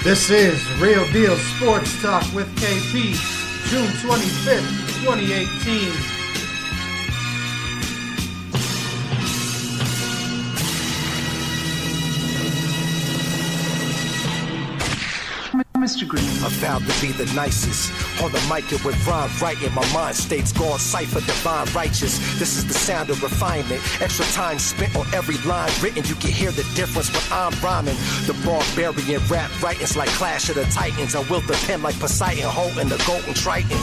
This is Real Deal Sports Talk with KP, June 25th, 2018. Mr. Green. I'm found to be the nicest. On the mic it with rhyme writing. My mind states gone cipher, divine righteous. This is the sound of refinement. Extra time spent on every line written. You can hear the difference when I'm rhyming. The barbarian rap writings like Clash of the Titans. I wield the pen like Poseidon holding the golden triton.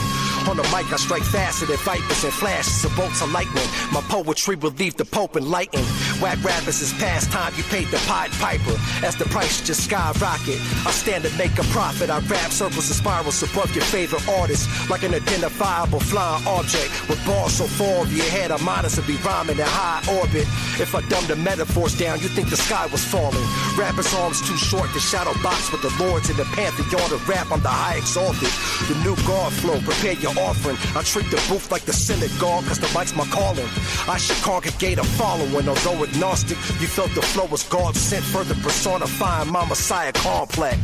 On the mic I strike faster than vipers and flashes of bolts of lightning. My poetry will leave the Pope enlightened. Whack rappers is past time. You paid the Pied Piper as the price just skyrocket. I stand to make a profit. I rap circles and spirals above your favorite artist, like an identifiable flying object with balls so far over your head. I'm honest to be rhyming in high orbit. If I dumb the metaphors down, you think the sky was falling. Rappers' arms too short to shadow box with the lords in the pantheon of rap. I'm the high exalted, the new God flow. Prepare your offering. I treat the booth like the synagogue, cause the mic's my calling. I should congregate a following, although agnostic. You felt the flow was God sent, further personifying my Messiah complex.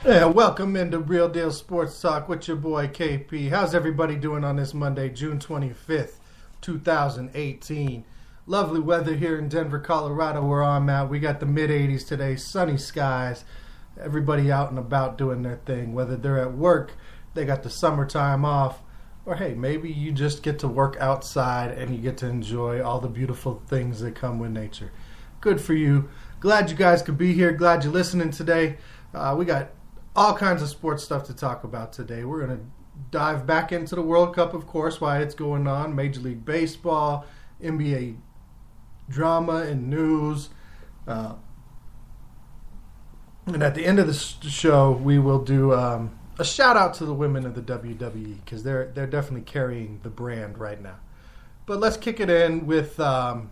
Yeah, welcome into Real Deal Sports Talk with your boy KP. How's everybody doing on this Monday, June 25th, 2018? Lovely weather here in Denver, Colorado, where I'm at. We got the mid-80s today, sunny skies. Everybody out and about doing their thing, whether they're at work, they got the summertime off, or hey, maybe you just get to work outside and you get to enjoy all the beautiful things that come with nature. Good for you. Glad you guys could be here. Glad you're listening today. We got all kinds of sports stuff to talk about today. We're going to dive back into the World Cup, of course, while it's going on. Major League Baseball, NBA drama and news. And at the end of the show, we will do a shout out to the women of the WWE because they're definitely carrying the brand right now. But let's kick it in with the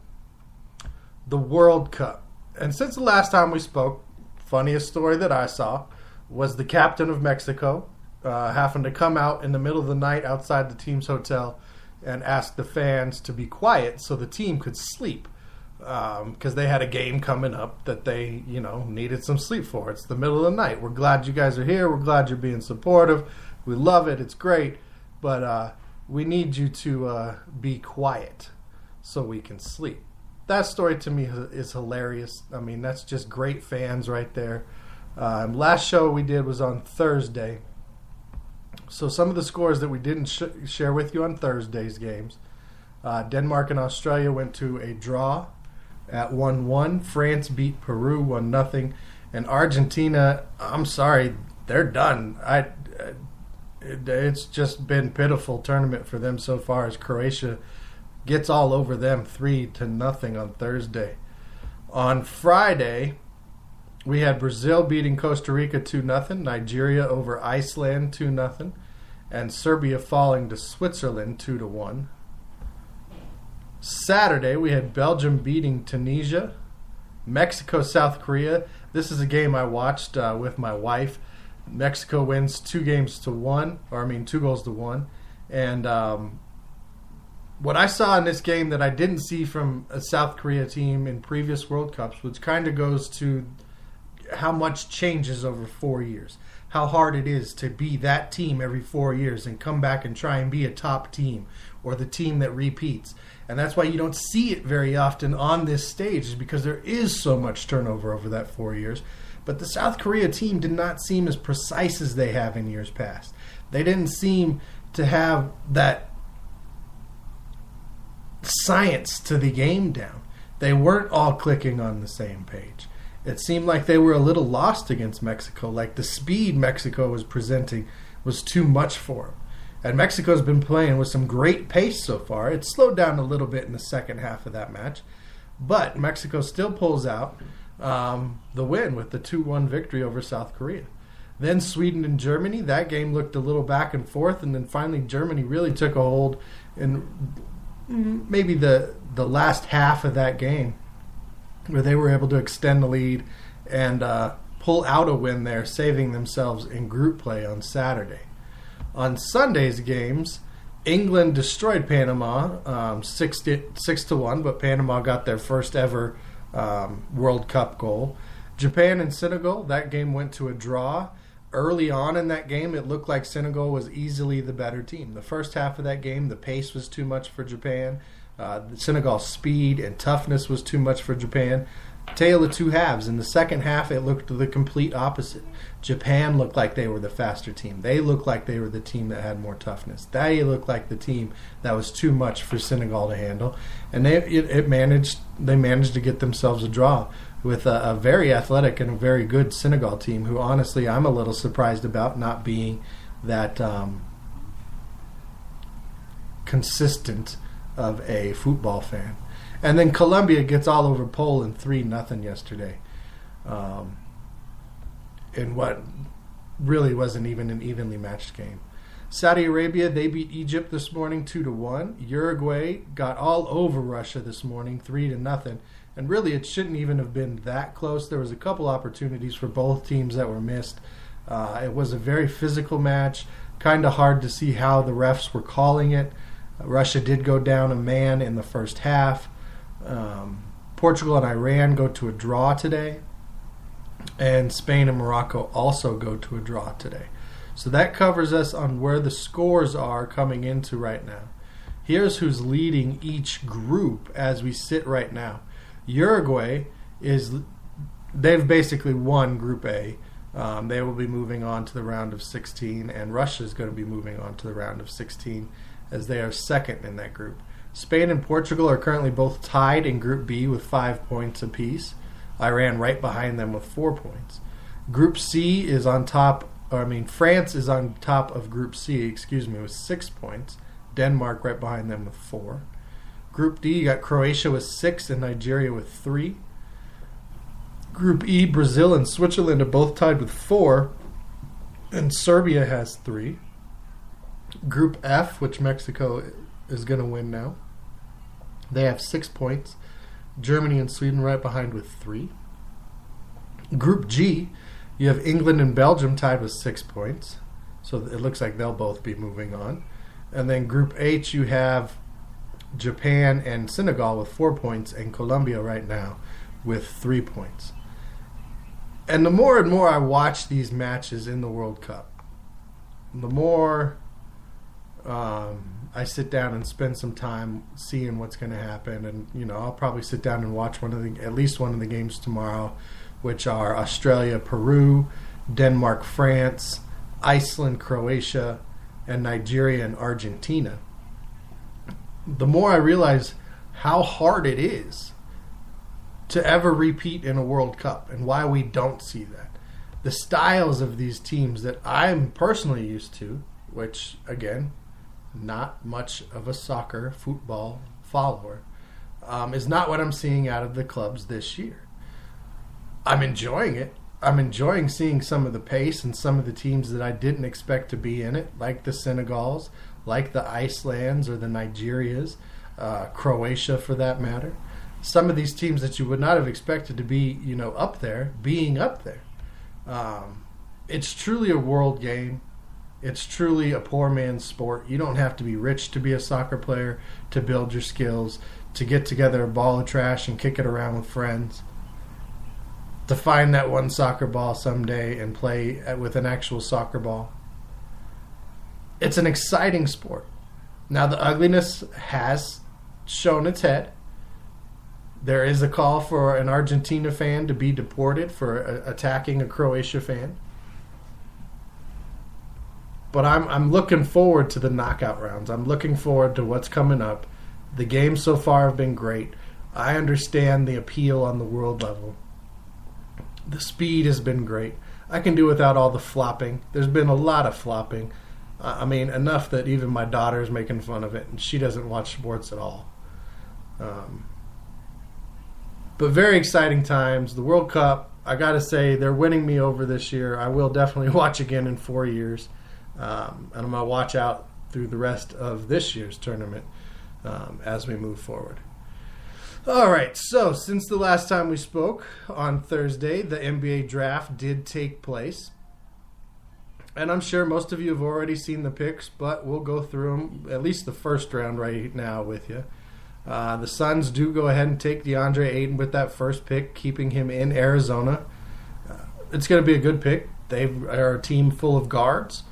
World Cup. And since the last time we spoke, funniest story that I saw was the captain of Mexico having to come out in the middle of the night outside the team's hotel and ask the fans to be quiet so the team could sleep because they had a game coming up that they, needed some sleep for. It's the middle of the night. We're glad you guys are here. We're glad you're being supportive. We love it. It's great. But we need you to be quiet so we can sleep. That story to me is hilarious. I mean, that's just great fans right there. Last show we did was on Thursday. So some of the scores that we didn't share with you on Thursday's games. Denmark and Australia went to a draw at 1-1. France beat Peru 1-0. And Argentina, I'm sorry, they're done. It's just been pitiful tournament for them so far as Croatia gets all over them 3-0 on Thursday. On Friday, we had Brazil beating Costa Rica 2-0, Nigeria over Iceland 2-0, and Serbia falling to Switzerland 2-1. Saturday, we had Belgium beating Tunisia, Mexico, South Korea. This is a game I watched with my wife. Mexico wins 2 goals to 1. And what I saw in this game that I didn't see from a South Korea team in previous World Cups, which kind of goes to how much changes over 4 years. How hard it is to be that team every 4 years and come back and try and be a top team or the team that repeats. And that's why you don't see it very often on this stage, is because there is so much turnover over that 4 years. But the South Korea team did not seem as precise as they have in years past. They didn't seem to have that science to the game down. They weren't all clicking on the same page. It seemed like they were a little lost against Mexico. Like the speed Mexico was presenting was too much for them. And Mexico's been playing with some great pace so far. It slowed down a little bit in the second half of that match. But Mexico still pulls out the win with the 2-1 victory over South Korea. Then Sweden and Germany. That game looked a little back and forth. And then finally Germany really took a hold in maybe the last half of that game, where they were able to extend the lead and pull out a win there, saving themselves in group play on Saturday. On Sunday's games, England destroyed Panama 6-1, but Panama got their first ever World Cup goal. Japan and Senegal, that game went to a draw. Early on in that game, it looked like Senegal was easily the better team. The first half of that game, the pace was too much for Japan. Senegal's speed and toughness was too much for Japan. Tale of two halves. In the second half, it looked the complete opposite. Japan looked like they were the faster team. They looked like they were the team that had more toughness. They looked like the team that was too much for Senegal to handle. And they managed to get themselves a draw with a very athletic and a very good Senegal team, who honestly I'm a little surprised about not being that consistent of a football fan. And then Colombia gets all over Poland 3-0 yesterday, in what really wasn't even an evenly matched game. Saudi Arabia, they beat Egypt this morning 2-1. Uruguay got all over Russia this morning 3-0. And really, it shouldn't even have been that close. There was a couple opportunities for both teams that were missed. It was a very physical match. Kind of hard to see how the refs were calling it. Russia did go down a man in the first half. Portugal and Iran go to a draw today. And Spain and Morocco also go to a draw today. So that covers us on where the scores are coming into right now. Here's who's leading each group as we sit right now. Uruguay they've basically won Group A. They will be moving on to the round of 16, and Russia is going to be moving on to the round of 16 as they are second in that group. Spain and Portugal are currently both tied in Group B with 5 points apiece. Iran right behind them with 4 points. Group C is on top, France is on top of Group C, with 6 points. Denmark right behind them with 4. Group D, you got Croatia with 6 and Nigeria with 3. Group E, Brazil and Switzerland are both tied with 4, and Serbia has 3. Group F, which Mexico is going to win now, they have 6 points. Germany and Sweden right behind with 3. Group G, you have England and Belgium tied with 6 points, so it looks like they'll both be moving on. And then Group H, you have Japan and Senegal with 4 points, and Colombia right now with 3 points. And the more and more I watch these matches in the World Cup, the more I sit down and spend some time seeing what's going to happen. And I'll probably sit down and watch at least one of the games tomorrow, which are Australia, Peru, Denmark, France, Iceland, Croatia, and Nigeria and Argentina. The more I realize how hard it is to ever repeat in a World Cup and why we don't see that. The styles of these teams that I'm personally used to, which, again, not much of a football follower, is not what I'm seeing out of the clubs this year. I'm enjoying it. I'm enjoying seeing some of the pace and some of the teams that I didn't expect to be in it, like the Senegals, like the Icelands or the Nigerias, Croatia for that matter. Some of these teams that you would not have expected to be, up there, being up there. It's truly a world game. It's truly a poor man's sport. You don't have to be rich to be a soccer player, to build your skills, to get together a ball of trash and kick it around with friends, to find that one soccer ball someday and play with an actual soccer ball. It's an exciting sport. Now, the ugliness has shown its head. There is a call for an Argentina fan to be deported for attacking a Croatia fan. But I'm looking forward to the knockout rounds. I'm looking forward to what's coming up. The games so far have been great. I understand the appeal on the world level. The speed has been great. I can do without all the flopping. There's been a lot of flopping. Enough that even my daughter's making fun of it, and she doesn't watch sports at all. But very exciting times. The World Cup, I got to say, they're winning me over this year. I will definitely watch again in 4 years. And I'm going to watch out through the rest of this year's tournament as we move forward. All right, so since the last time we spoke on Thursday, the NBA draft did take place. And I'm sure most of you have already seen the picks, but we'll go through them, at least the first round right now with you. The Suns do go ahead and take DeAndre Ayton with that first pick, keeping him in Arizona. It's going to be a good pick. They are a team full of guards.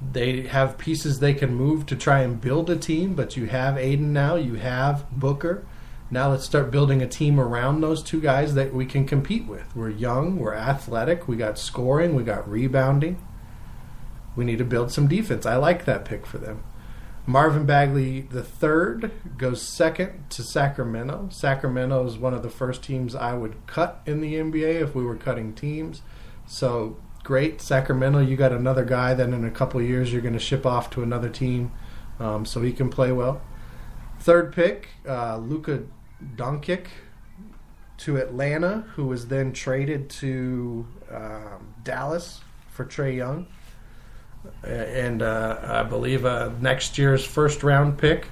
They have pieces they can move to try and build a team, but you have Ayton now, you have Booker. Now let's start building a team around those two guys that we can compete with. We're young, we're athletic, we got scoring, we got rebounding. We need to build some defense. I like that pick for them. Marvin Bagley III goes second to Sacramento. Sacramento is one of the first teams I would cut in the NBA if we were cutting teams. So great, Sacramento, you got another guy that in a couple of years you're going to ship off to another team so he can play well. Third pick, Luka Doncic to Atlanta, who was then traded to Dallas for Trae Young. And I believe next year's first round pick.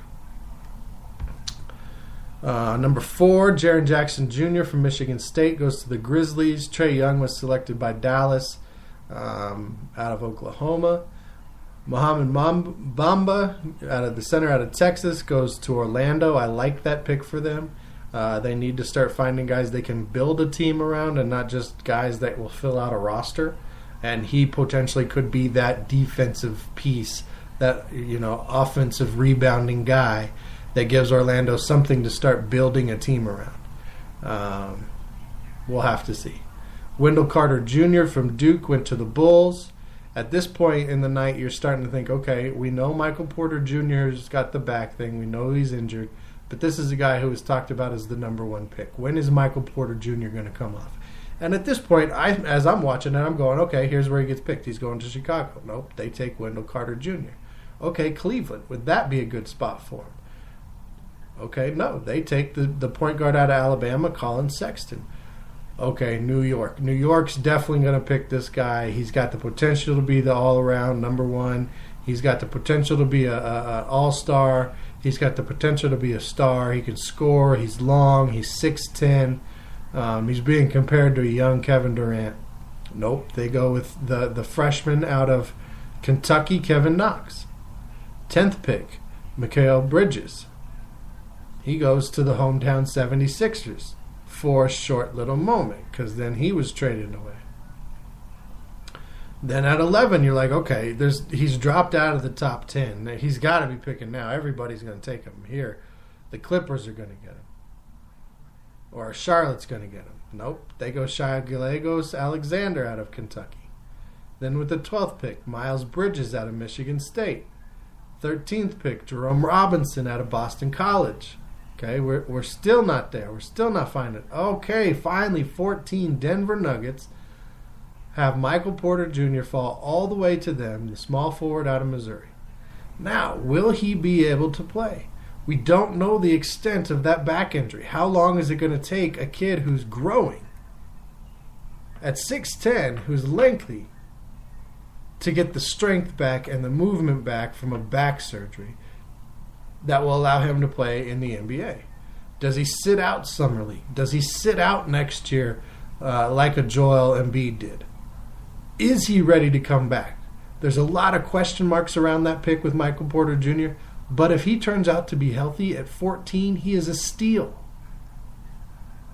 Number 4, Jaren Jackson Jr. from Michigan State goes to the Grizzlies. Trae Young was selected by Dallas out of Oklahoma. Mohamed Bamba, out of the center out of Texas, goes to Orlando. I like that pick for them. They need to start finding guys they can build a team around and not just guys that will fill out a roster. And he potentially could be that defensive piece, that offensive rebounding guy that gives Orlando something to start building a team around. We'll have to see. Wendell Carter Jr. from Duke went to the Bulls. At this point in the night, you're starting to think, okay, we know Michael Porter Jr. has got the back thing. We know he's injured. But this is a guy who was talked about as the number 1 pick. When is Michael Porter Jr. going to come off? And at this point, as I'm watching it, I'm going, okay, here's where he gets picked. He's going to Chicago. Nope, they take Wendell Carter Jr. Okay, Cleveland. Would that be a good spot for him? Okay, no. They take the point guard out of Alabama, Colin Sexton. Okay, New York. New York's definitely going to pick this guy. He's got the potential to be the all-around number 1. He's got the potential to be an all-star. He's got the potential to be a star. He can score. He's long. He's 6'10". He's being compared to a young Kevin Durant. Nope, they go with the freshman out of Kentucky, Kevin Knox. 10th pick, Mikal Bridges. He goes to the hometown 76ers for a short little moment because then he was traded away. Then at 11, you're like, okay, he's dropped out of the top 10. He's got to be picking now. Everybody's going to take him here. The Clippers are going to get him. Or Charlotte's going to get him. Nope. They go Shai Gilgeous-Alexander out of Kentucky. Then with the 12th pick, Miles Bridges out of Michigan State. 13th pick, Jerome Robinson out of Boston College. Okay, we're still not there. We're still not finding it. Okay, finally, 14, Denver Nuggets have Michael Porter Jr. fall all the way to them, the small forward out of Missouri. Now, will he be able to play? We don't know the extent of that back injury. How long is it going to take a kid who's growing at 6'10", who's lengthy, to get the strength back and the movement back from a back surgery that will allow him to play in the NBA? Does he sit out summer league? Does he sit out next year like a Joel Embiid did? Is he ready to come back? There's a lot of question marks around that pick with Michael Porter Jr., but if he turns out to be healthy at 14, he is a steal.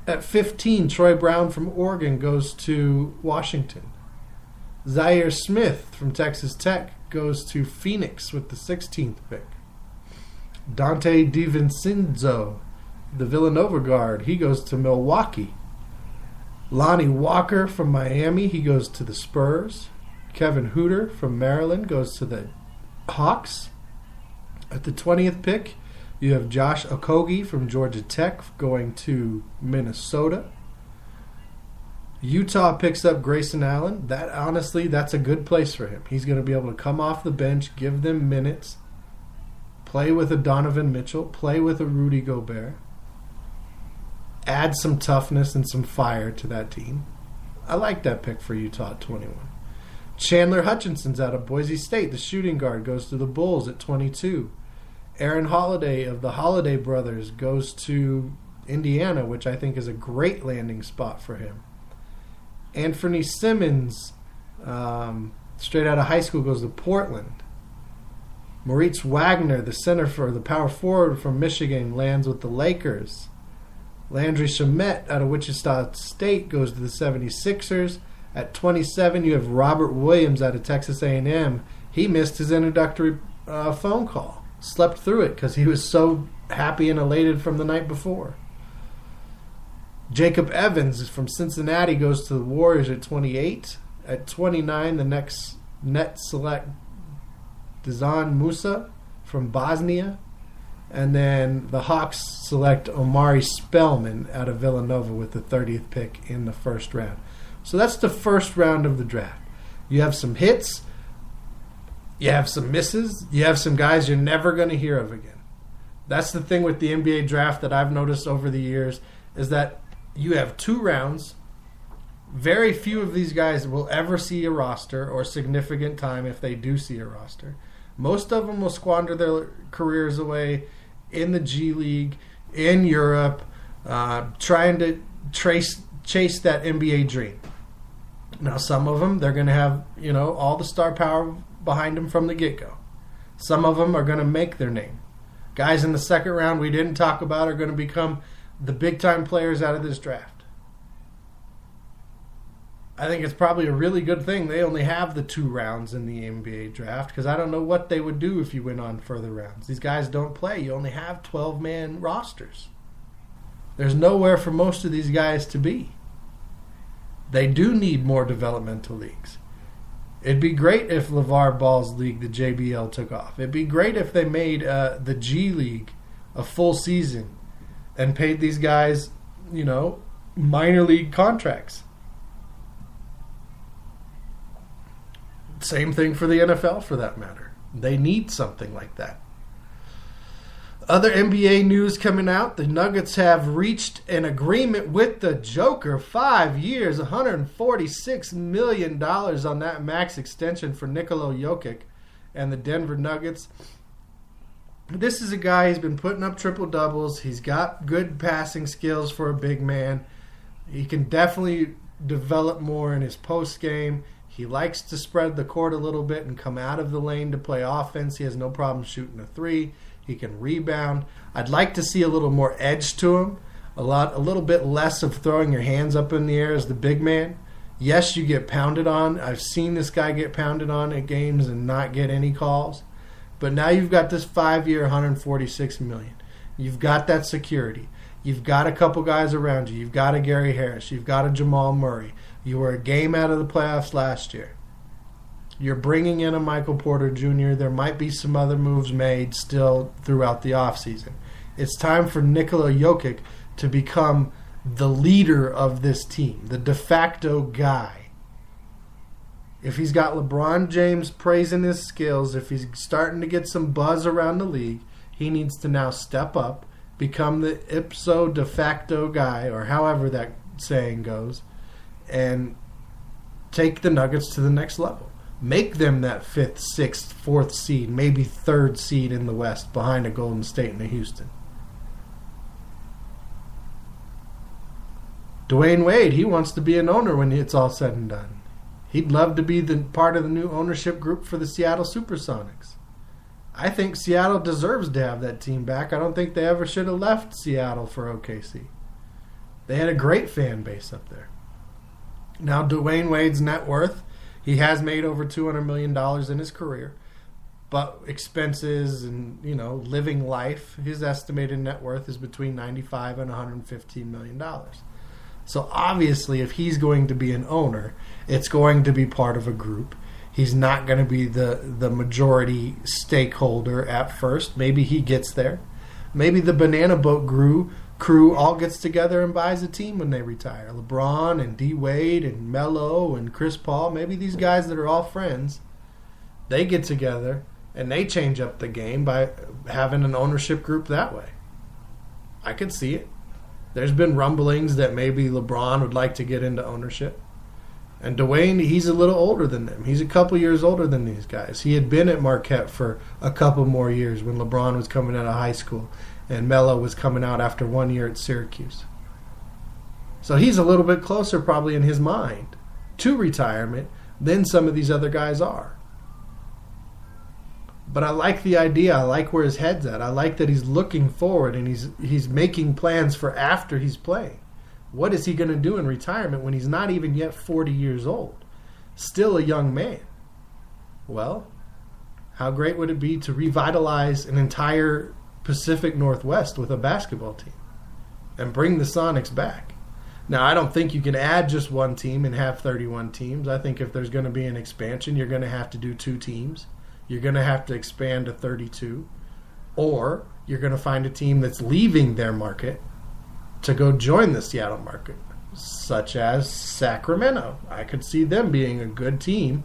At 15, Troy Brown from Oregon goes to Washington. Zaire Smith from Texas Tech goes to Phoenix with the 16th pick. Dante DiVincenzo, the Villanova guard, he goes to Milwaukee. Lonnie Walker from Miami, he goes to the Spurs. Kevin Huerter from Maryland goes to the Hawks. At the 20th pick, you have Josh Okogie from Georgia Tech going to Minnesota. Utah picks up Grayson Allen. That's a good place for him. He's going to be able to come off the bench, give them minutes, play with a Donovan Mitchell, play with a Rudy Gobert, add some toughness and some fire to that team. I like that pick for Utah at 21. Chandler Hutchinson's out of Boise State. The shooting guard goes to the Bulls at 22. Aaron Holiday of the Holiday Brothers goes to Indiana, which I think is a great landing spot for him. Anthony Simmons straight out of high school, goes to Portland. Moritz Wagner, the center for the power forward from Michigan, lands with the Lakers. Landry Shamet out of Wichita State goes to the 76ers. At 27, you have Robert Williams out of Texas A&M. He missed his introductory phone call. Slept through it because he was so happy and elated from the night before. Jacob Evans from Cincinnati goes to the Warriors at 28. At 29, the next net select Dizan Musa from Bosnia. And then the Hawks select Omari Spellman out of Villanova with the 30th pick in the first round. So that's the first round of the draft. You have some hits. You have some misses. You have some guys you're never going to hear of again. That's the thing with the NBA draft that I've noticed over the years is that you have 2 rounds. Very few of these guys will ever see a roster or significant time if they do see a roster. Most of them will squander their careers away in the G League, in Europe, trying to chase that NBA dream. Now, some of them, they're going to have, all the star power behind them from the get-go. Some of them are going to make their name. Guys in the second round we didn't talk about are going to become the big-time players out of this draft. I think it's probably a really good thing they only have the 2 rounds in the NBA draft because I don't know what they would do if you went on further rounds. These guys don't play. You only have 12-man rosters. There's nowhere for most of these guys to be. They do need more developmental leagues. It'd be great if LeVar Ball's league, the JBL, took off. It'd be great if they made the G League a full season and paid these guys, minor league contracts. Same thing for the NFL, for that matter. They need something like that. Other NBA news coming out. The Nuggets have reached an agreement with the Joker. 5 years, $146 million on that max extension for Nikola Jokic and the Denver Nuggets. This is a guy who's been putting up triple-doubles. He's got good passing skills for a big man. He can definitely develop more in his post game. He likes to spread the court a little bit and come out of the lane to play offense. He has no problem shooting a 3. He can rebound. I'd like to see a little more edge to him. A little bit less of throwing your hands up in the air as the big man. Yes, you get pounded on. I've seen this guy get pounded on at games and not get any calls. But now you've got this 5-year, $146 million. You've got that security. You've got a couple guys around you. You've got a Gary Harris. You've got a Jamal Murray. You were a game out of the playoffs last year. You're bringing in a Michael Porter Jr. There might be some other moves made still throughout the offseason. It's time for Nikola Jokic to become the leader of this team, the de facto guy. If he's got LeBron James praising his skills, if he's starting to get some buzz around the league, he needs to now step up, become the ipso de facto guy, or however that saying goes, and take the Nuggets to the next level. Make them that 5th, 6th, 4th seed, maybe 3rd seed in the West behind a Golden State and a Houston. Dwayne Wade, he wants to be an owner when it's all said and done. He'd love to be the part of the new ownership group for the Seattle Supersonics. I think Seattle deserves to have that team back. I don't think they ever should have left Seattle for OKC. They had a great fan base up there. Now, Dwayne Wade's net worth, he has made over $200 million in his career. But expenses and, living life, his estimated net worth is between $95 and $115 million. So obviously, if he's going to be an owner, it's going to be part of a group. He's not going to be the majority stakeholder at first. Maybe he gets there. Maybe the Banana Boat crew all gets together and buys a team when they retire. LeBron and D. Wade and Melo and Chris Paul, maybe these guys that are all friends, they get together and they change up the game by having an ownership group that way. I could see it. There's been rumblings that maybe LeBron would like to get into ownership. And Dwayne, he's a little older than them. He's a couple years older than these guys. He had been at Marquette for a couple more years when LeBron was coming out of high school and Melo was coming out after 1 year at Syracuse. So he's a little bit closer probably in his mind to retirement, than some of these other guys are. But I like the idea. I like where his head's at. I like that he's looking forward and he's making plans for after he's playing. What is he going to do in retirement when he's not even yet 40 years old? Still a young man. Well, how great would it be to revitalize an entire Pacific Northwest with a basketball team and bring the Sonics back? Now, I don't think you can add just one team and have 31 teams. I think if there's going to be an expansion, you're going to have to do 2 teams. You're going to have to expand to 32. Or you're going to find a team that's leaving their market to go join the Seattle market, such as Sacramento. I could see them being a good team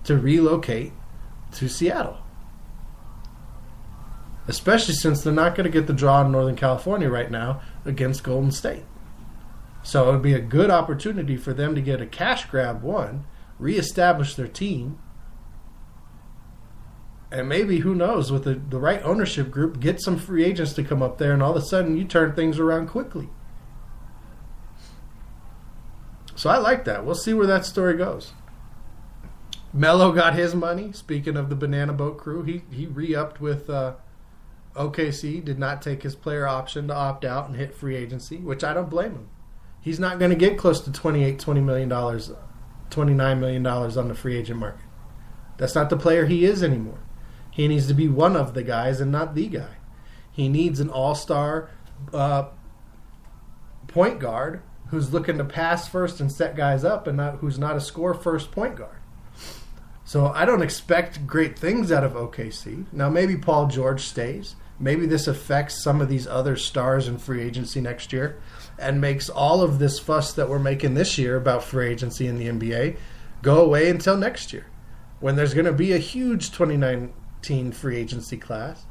to relocate to Seattle. Especially since they're not going to get the draw in Northern California right now against Golden State. So it would be a good opportunity for them to get a cash grab one, reestablish their team, and maybe, who knows, with the right ownership group, get some free agents to come up there, and all of a sudden you turn things around quickly. So I like that. We'll see where that story goes. Melo got his money. Speaking of the Banana Boat crew, he re-upped with OKC, did not take his player option to opt out and hit free agency, which I don't blame him. He's not going to get close to $20 million, $29 million on the free agent market. That's not the player he is anymore. He needs to be one of the guys and not the guy. He needs an all-star point guard who's looking to pass first and set guys up, and who's not a score-first point guard. So I don't expect great things out of OKC. Now, maybe Paul George stays. Maybe this affects some of these other stars in free agency next year and makes all of this fuss that we're making this year about free agency in the NBA go away until next year, when there's going to be a huge 2019 free agency class.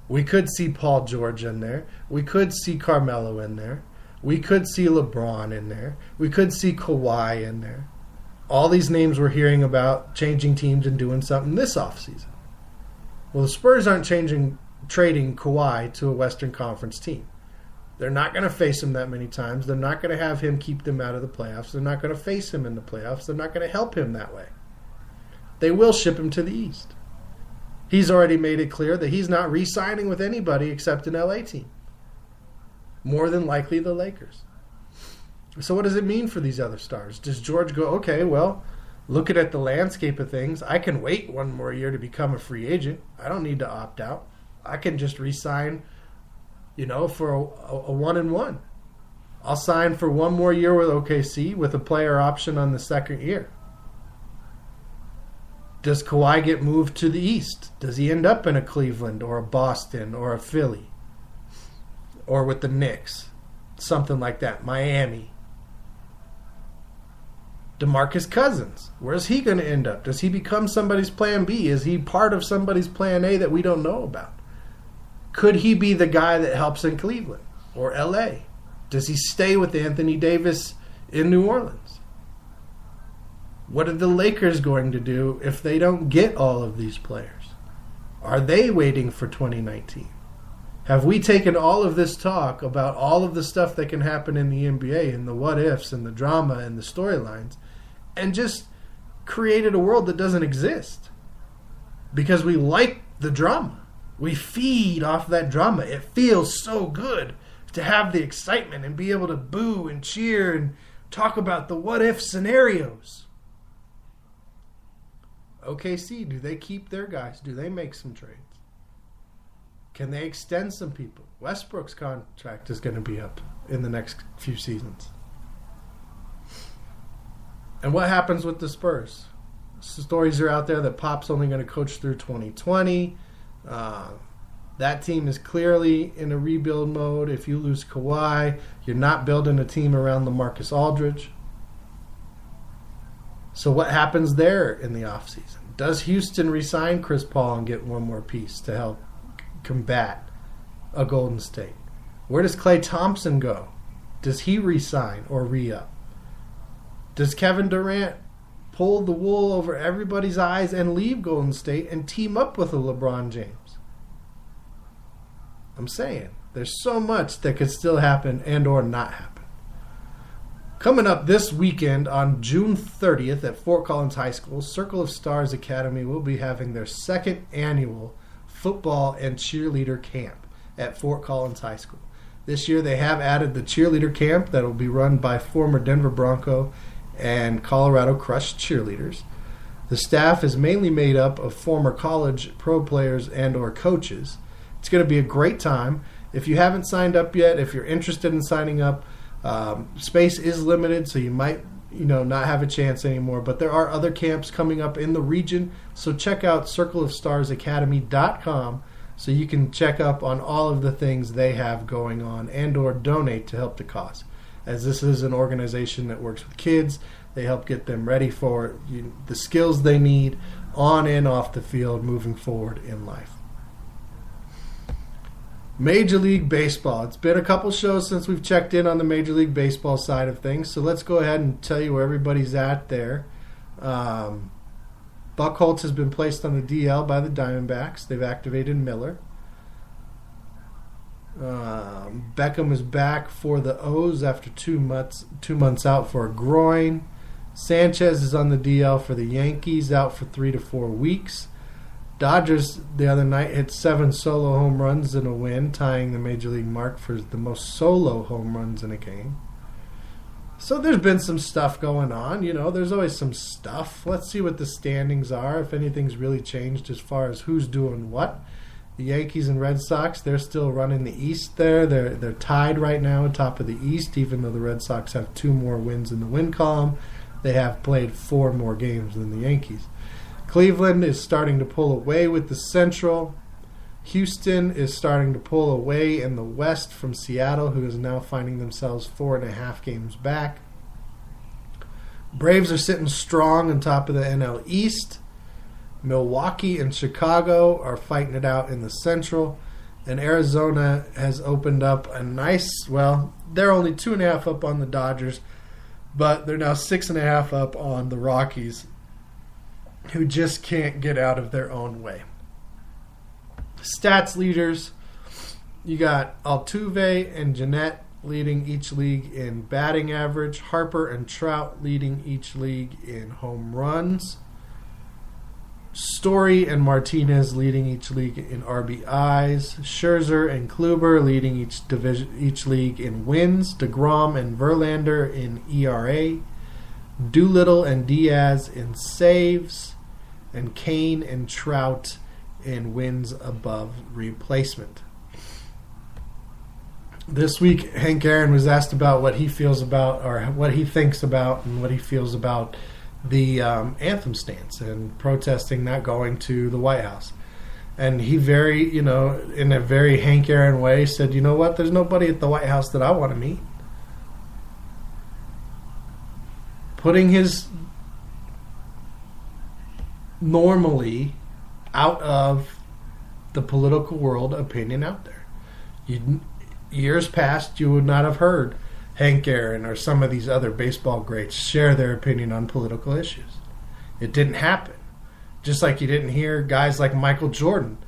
We could see Paul George in there. We could see Carmelo in there. We could see LeBron in there. We could see Kawhi in there. All these names we're hearing about changing teams and doing something this offseason. Well, the Spurs aren't trading Kawhi to a Western Conference team. They're not going to face him that many times. They're not going to have him keep them out of the playoffs. They're not going to face him in the playoffs. They're not going to help him that way. They will ship him to the East. He's already made it clear that he's not re-signing with anybody except an LA team. More than likely the Lakers. So what does it mean for these other stars? Does George go, okay, well, looking at the landscape of things, I can wait one more year to become a free agent. I don't need to opt out. I can just re-sign, for a 1-and-1. I'll sign for one more year with OKC with a player option on the second year. Does Kawhi get moved to the East? Does he end up in a Cleveland or a Boston or a Philly? Or with the Knicks? Something like that. Miami. DeMarcus Cousins. Where's he going to end up? Does he become somebody's plan B? Is he part of somebody's plan A that we don't know about? Could he be the guy that helps in Cleveland or LA? Does he stay with Anthony Davis in New Orleans? What are the Lakers going to do if they don't get all of these players? Are they waiting for 2019? Have we taken all of this talk about all of the stuff that can happen in the NBA and the what-ifs and the drama and the storylines and just created a world that doesn't exist? Because we like the drama. We feed off that drama. It feels so good to have the excitement and be able to boo and cheer and talk about the what-if scenarios. OKC, do they keep their guys? Do they make some trades? Can they extend some people? Westbrook's contract is going to be up in the next few seasons. And what happens with the Spurs? Stories are out there that Pop's only going to coach through 2020. That team is clearly in a rebuild mode. If you lose Kawhi, you're not building a team around LaMarcus Aldridge. So what happens there in the offseason? Does Houston re-sign Chris Paul and get one more piece to help combat a Golden State? Where does Klay Thompson go? Does he re-sign or re-up? Does Kevin Durant pull the wool over everybody's eyes and leave Golden State and team up with a LeBron James? I'm saying there's so much that could still happen and or not happen. Coming up this weekend on June 30th at Fort Collins High School, Circle of Stars Academy will be having their second annual football and cheerleader camp at Fort Collins High School. This year they have added the cheerleader camp that will be run by former Denver Bronco and Colorado Crush cheerleaders. The staff is mainly made up of former college pro players and or coaches. It's going to be a great time. If you haven't signed up yet, if you're interested in signing up, space is limited, so you might not have a chance anymore. But there are other camps coming up in the region, so check out circleofstarsacademy.com so you can check up on all of the things they have going on and or donate to help the cause. As this is an organization that works with kids, they help get them ready for the skills they need on and off the field moving forward in life. Major League Baseball. It's been a couple shows since we've checked in on the Major League Baseball side of things, so let's go ahead and tell you where everybody's at there. Buchholz has been placed on the DL by the Diamondbacks. They've activated Miller. Beckham is back for the O's after 2 months out for a groin. Sanchez is on the DL for the Yankees, out for 3 to 4 weeks. Dodgers the other night hit 7 solo home runs in a win, tying the Major League mark for the most solo home runs in a game. So there's been some stuff going on. There's always some stuff. Let's see what the standings are, if anything's really changed as far as who's doing what. The Yankees and Red Sox, they're still running the East there. They're tied right now atop of the East, even though the Red Sox have 2 more wins in the win column. They have played 4 more games than the Yankees. Cleveland is starting to pull away with the Central. Houston is starting to pull away in the West from Seattle, who is now finding themselves 4.5 games back. Braves are sitting strong on top of the NL East. Milwaukee and Chicago are fighting it out in the Central. And Arizona has opened up a nice, they're only 2.5 up on the Dodgers, but they're now 6.5 up on the Rockies, who just can't get out of their own way. Stats leaders, you got Altuve and Jeanette leading each league in batting average. Harper and Trout leading each league in home runs. Story and Martinez leading each league in RBIs. Scherzer and Kluber leading each league in wins. DeGrom and Verlander in ERA. Doolittle and Diaz in saves. And Kane and Trout in wins above replacement. This week, Hank Aaron was asked about what he feels about, or what he thinks about, and what he feels about the anthem stance and protesting not going to the White House. And he in a very Hank Aaron way said, you know what, there's nobody at the White House that I want to meet. Putting his normally out of the political world opinion out there. Years past, you would not have heard Hank Aaron or some of these other baseball greats share their opinion on political issues. It didn't happen. Just like you didn't hear guys like Michael Jordan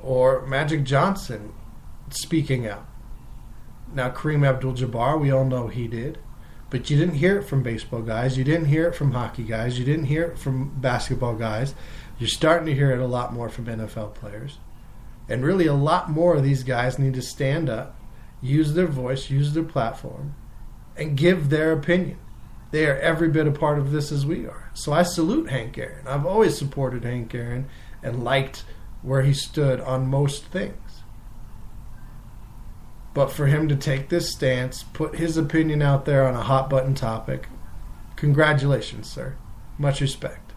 or Magic Johnson speaking out. Now, Kareem Abdul-Jabbar, we all know he did. But you didn't hear it from baseball guys. You didn't hear it from hockey guys. You didn't hear it from basketball guys. You're starting to hear it a lot more from NFL players. And really a lot more of these guys need to stand up, use their voice, use their platform, and give their opinion. They are every bit a part of this as we are. So I salute Hank Aaron. I've always supported Hank Aaron and liked where he stood on most things. But for him to take this stance, put his opinion out there on a hot button topic, congratulations, sir. Much respect.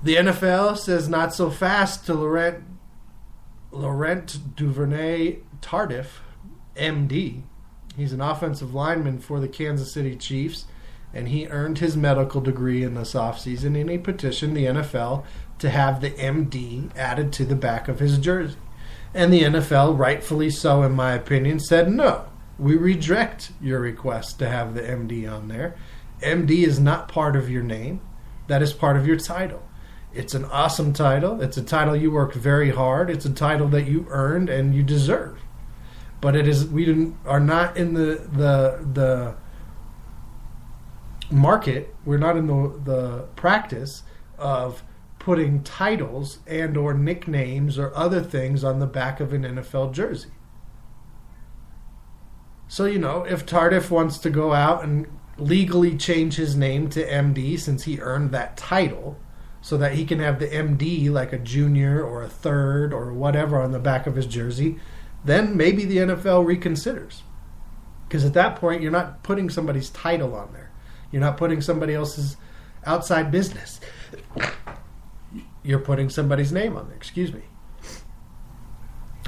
The NFL says not so fast to Laurent Duvernay-Tardif, MD. He's an offensive lineman for the Kansas City Chiefs, and he earned his medical degree in this offseason, and he petitioned the NFL to have the MD added to the back of his jersey. And the NFL, rightfully so in my opinion, said no. We reject your request to have the MD on there. MD is not part of your name. That is part of your title. It's an awesome title. It's a title you worked very hard. It's a title that you earned and you deserve. But it is, we are not in the market, we're not in the practice of putting titles and or nicknames or other things on the back of an NFL jersey. So, if Tardif wants to go out and legally change his name to MD since he earned that title so that he can have the MD like a junior or a third or whatever on the back of his jersey, then maybe the NFL reconsiders. Because at that point, you're not putting somebody's title on there. You're not putting somebody else's outside business. You're putting somebody's name on there. Excuse me.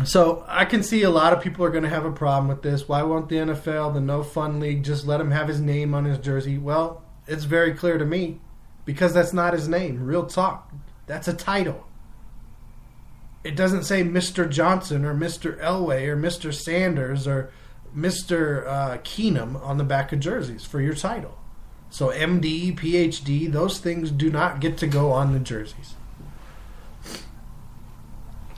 So I can see a lot of people are going to have a problem with this. Why won't the NFL, the No Fun League, just let him have his name on his jersey? Well, it's very clear to me. Because that's not his name. Real talk. That's a title. It doesn't say Mr. Johnson or Mr. Elway or Mr. Sanders or Mr. Keenum on the back of jerseys for your title. So MD, PhD, those things do not get to go on the jerseys.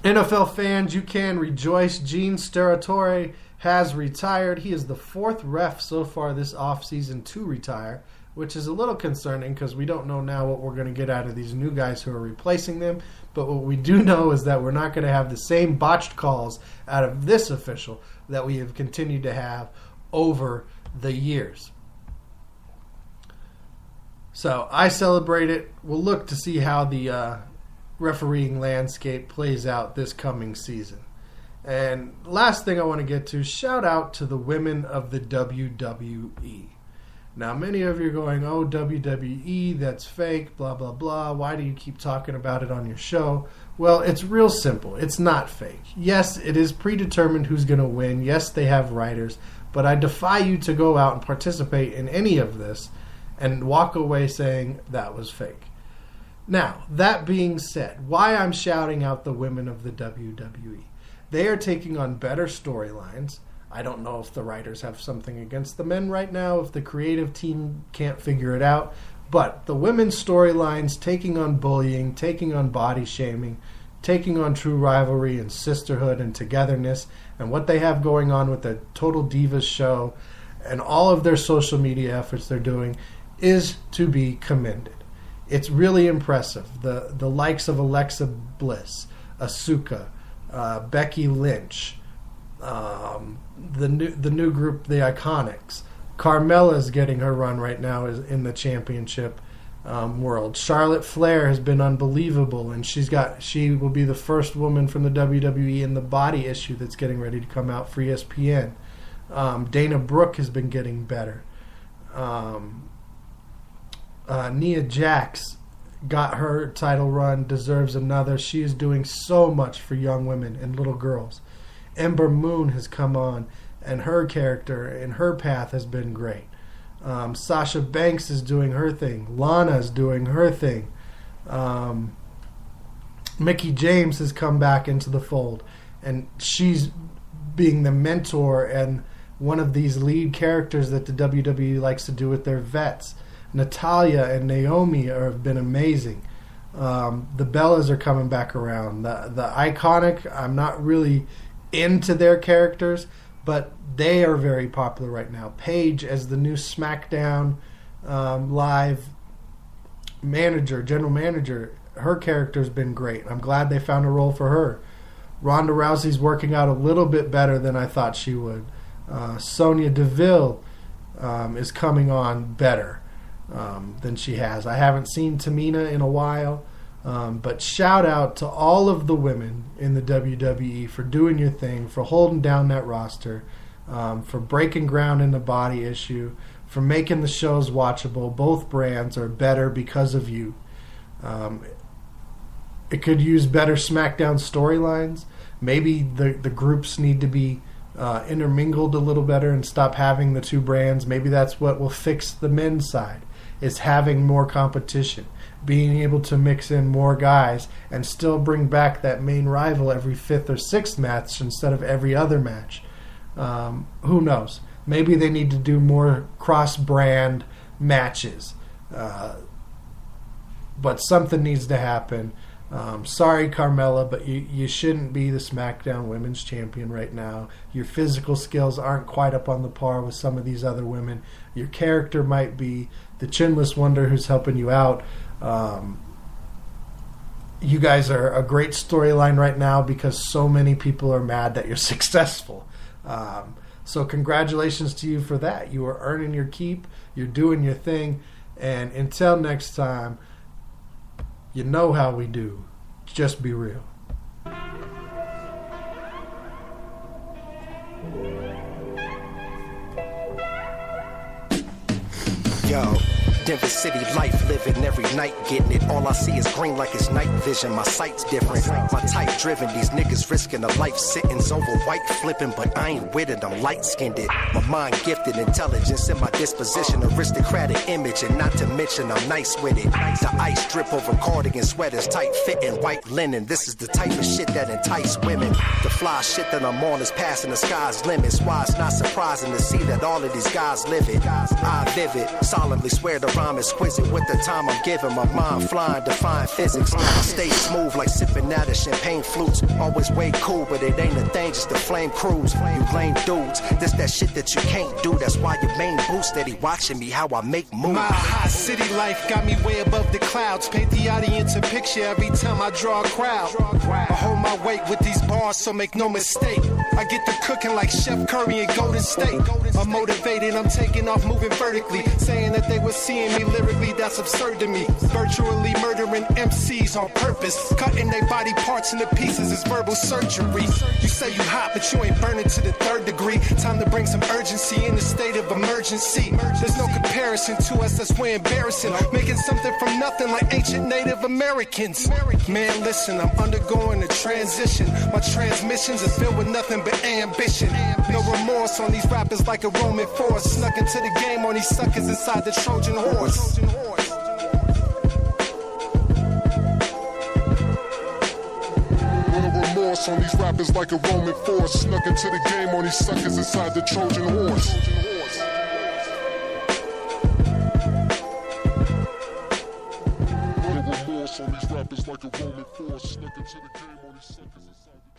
NFL fans, you can rejoice. Gene Steratore has retired. He is the fourth ref so far this offseason to retire, which is a little concerning because we don't know now what we're going to get out of these new guys who are replacing them. But what we do know is that we're not going to have the same botched calls out of this official that we have continued to have over the years. So I celebrate it. We'll look to see how the refereeing landscape plays out this coming season. And last thing I want to get to, shout out to the women of the WWE. Now, many of you are going, oh, WWE, that's fake, blah, blah, blah. Why do you keep talking about it on your show? Well, it's real simple. It's not fake. Yes, it is predetermined who's going to win. Yes, they have writers. But I defy you to go out and participate in any of this and walk away saying that was fake. Now, that being said, why I'm shouting out the women of the WWE. They are taking on better storylines. I don't know if the writers have something against the men right now, if the creative team can't figure it out. But the women's storylines taking on bullying, taking on body shaming, taking on true rivalry and sisterhood and togetherness, and what they have going on with the Total Divas show and all of their social media efforts they're doing is to be commended. It's really impressive. The likes of Alexa Bliss, Asuka, Becky Lynch, the new group, the Iconics. Carmella's getting her run right now in the championship world. Charlotte Flair has been unbelievable, and she will be the first woman from the WWE in the body issue that's getting ready to come out for ESPN. Dana Brooke has been getting better. Nia Jax got her title run, deserves another. She is doing so much for young women and little girls. Ember Moon has come on, and her character and her path has been great. Sasha Banks is doing her thing. Lana is doing her thing. Mickie James has come back into the fold, and she's being the mentor and one of these lead characters that the WWE likes to do with their vets. Natalya and Naomi have been amazing. The Bellas are coming back around. The Iconic, I'm not really into their characters, but they are very popular right now. Paige as the new SmackDown Live manager, general manager, her character's been great. I'm glad they found a role for her. Ronda Rousey's working out a little bit better than I thought she would. Sonya Deville is coming on better than she has. I haven't seen Tamina in a while, but shout out to all of the women in the WWE for doing your thing, for holding down that roster, for breaking ground in the body issue, for making the shows watchable. Both brands are better because of you. It could use better SmackDown storylines. Maybe the groups need to be intermingled a little better and stop having the two brands. Maybe that's what will fix the men's side, is having more competition, being able to mix in more guys and still bring back that main rival every fifth or sixth match instead of every other match. Who knows? Maybe they need to do more cross-brand matches. But something needs to happen. Sorry, Carmella, but you shouldn't be the SmackDown Women's Champion right now. Your physical skills aren't quite up on the par with some of these other women. Your character might be the chinless wonder who's helping you out. You guys are a great storyline right now because so many people are mad that you're successful. So congratulations to you for that. You are earning your keep. You're doing your thing. And until next time, you know how we do. Just be real. Yo, Denver City life living every night getting it. All I see is green like it's night vision. My sight's different. My type driven. These niggas risking a life sentence over white flipping, but I ain't with it. I'm light skinned it. My mind gifted, intelligence in my disposition, aristocratic image, and not to mention I'm nice with it. The ice drip over cardigan sweaters, tight fitting, white linen. This is the type of shit that entice women. The fly shit that I'm on is passing the sky's limits. Why it's not surprising to see that all of these guys live it. I vivid, solemnly swear the rhyme exquisite with the time I'm giving. My mind flying, defying physics. I stay smooth like sipping out of champagne flutes. Always way cool, but it ain't a thing, just a flame cruise. You lame dudes, this that shit that you can't do. That's why your main boo steady watching me how I make moves. My high city life got me way above the clouds. Paint the audience a picture every time I draw a crowd. I hold my weight with these bars, so make no mistake. I get to cooking like Chef Curry in Golden State. I'm motivated, I'm taking off, moving vertically. Saying that they were seeing me lyrically, that's absurd to me. Virtually murdering MCs on purpose. Cutting their body parts into pieces is verbal surgery. You say you hot, but you ain't burning to the third degree. Time to bring some urgency in the state of emergency. There's no comparison to us, that's way embarrassing. Making something from nothing like ancient Native Americans. Man, listen, I'm undergoing a transition. My transmissions are filled with nothing but ambition. No remorse on these rappers like a Roman force. Snuck into the game on these suckers inside the Trojan horse. No remorse on these rappers like a Roman force. Snuck into the game on these suckers inside the Trojan horse. No remorse on these rappers like a Roman force. Snuck into the game on these suckers inside the